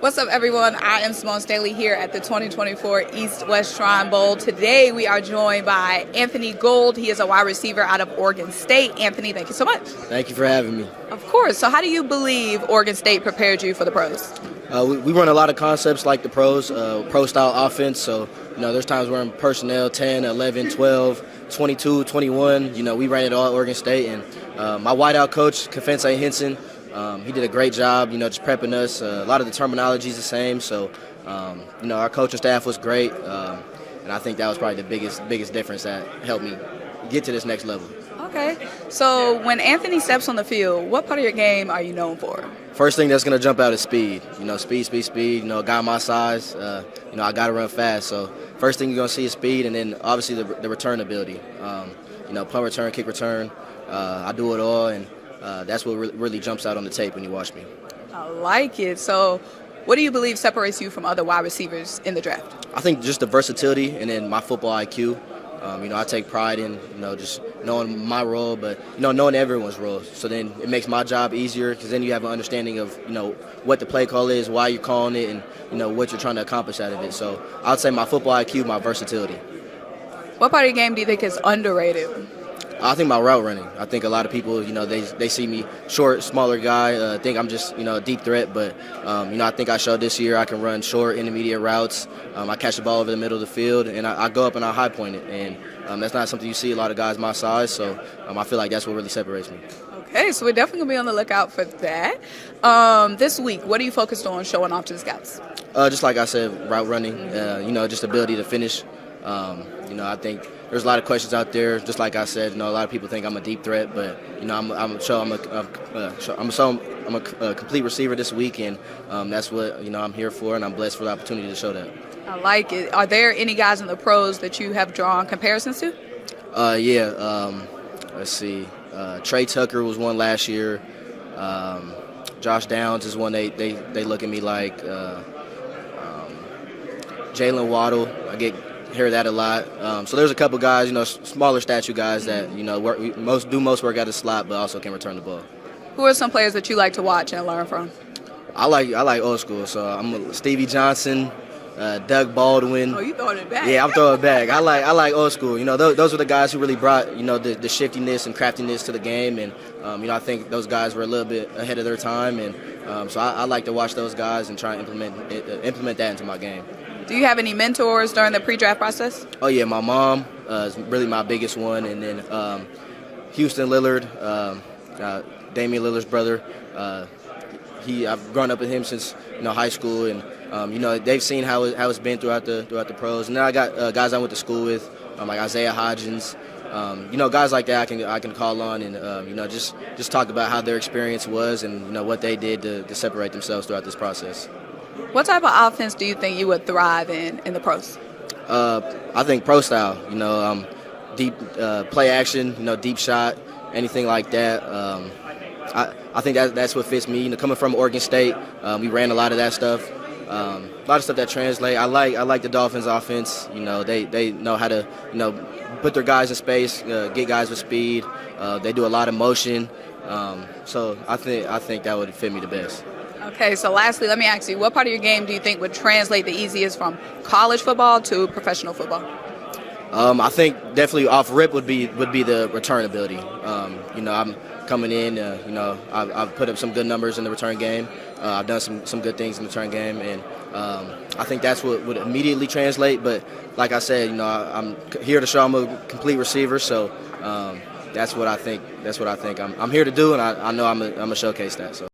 What's up, everyone? I am Symone Staley here at the 2024 East-West Shrine Bowl. Today, we are joined by Anthony Gould. He is a wide receiver out of Oregon State. Anthony, thank you so much. Thank you for having me. Of course. So how do you believe Oregon State prepared you for the pros? We run a lot of concepts like the pros, pro-style offense. So, there's times we're in personnel 10, 11, 12, 22, 21. We ran it all at Oregon State. And my wideout coach, Kamren Kinchens, he did a great job, just prepping us. A lot of the terminology is the same. So, our coaching staff was great. And I think that was probably the biggest difference that helped me get to this next level. Okay. So when Anthony steps on the field, what part of your game are you known for? First thing that's going to jump out is speed. Speed. A guy my size, I got to run fast. So first thing you're going to see is speed, and then obviously the return ability. Punt return, kick return. I do it all, and that's what really jumps out on the tape when you watch me. I like it. So what do you believe separates you from other wide receivers in the draft? I think just the versatility and then my football IQ. I take pride in, just knowing my role, but, knowing everyone's role. So then it makes my job easier because then you have an understanding of, what the play call is, why you're calling it, and, what you're trying to accomplish out of it. So I would say my football IQ, my versatility. What part of your game do you think is underrated? I think my route running. I think a lot of people, they see me short, smaller guy, think I'm just, a deep threat. But, I think I showed this year I can run short, intermediate routes. I catch the ball over the middle of the field, and I go up and I high point it. And that's not something you see a lot of guys my size. So I feel like that's what really separates me. Okay, so we're definitely going to be on the lookout for that. This week, what are you focused on showing off to the scouts? Just like I said, route running, just ability to finish. I think there's a lot of questions out there. Just like I said, a lot of people think I'm a deep threat, but I'm a complete receiver this week, and that's what I'm here for, and I'm blessed for the opportunity to show that. I like it. Are there any guys in the pros that you have drawn comparisons to? Let's see. Trey Tucker was one last year. Josh Downs is one they look at me like. Jaylen Waddle, I hear that a lot. So there's a couple guys, smaller stature guys that, most work out of slot, but also can return the ball. Who are some players that you like to watch and learn from? I like old school, so I'm Stevie Johnson, Doug Baldwin. Oh, you throwing it back? Yeah, I'm throwing it back. I like old school. Those are the guys who really brought, the shiftiness and craftiness to the game, and I think those guys were a little bit ahead of their time, and so I like to watch those guys and try and implement that into my game. Do you have any mentors during the pre-draft process? Oh, yeah, my mom is really my biggest one, and then Houston Lillard, Damian Lillard's brother. I've grown up with him since high school, and they've seen how it's been throughout the pros. And then I got guys I went to school with, like Isaiah Hodgins. Guys like that I can call on and just talk about how their experience was and what they did to separate themselves throughout this process. What type of offense do you think you would thrive in the pros? I think pro style. Deep play action. Deep shot, anything like that. I think that's what fits me. Coming from Oregon State, we ran a lot of that stuff. A lot of stuff that translate. I like the Dolphins' offense. They know how to put their guys in space, get guys with speed. They do a lot of motion. So I think that would fit me the best. Okay, so lastly, let me ask you, what part of your game do you think would translate the easiest from college football to professional football? I think definitely off rip would be the return ability. I'm coming in. I've put up some good numbers in the return game. I've done some good things in the return game, and I think that's what would immediately translate. But like I said, I'm here to show I'm a complete receiver, so that's what I think. I'm here to do, and I know I'm a showcase that. So.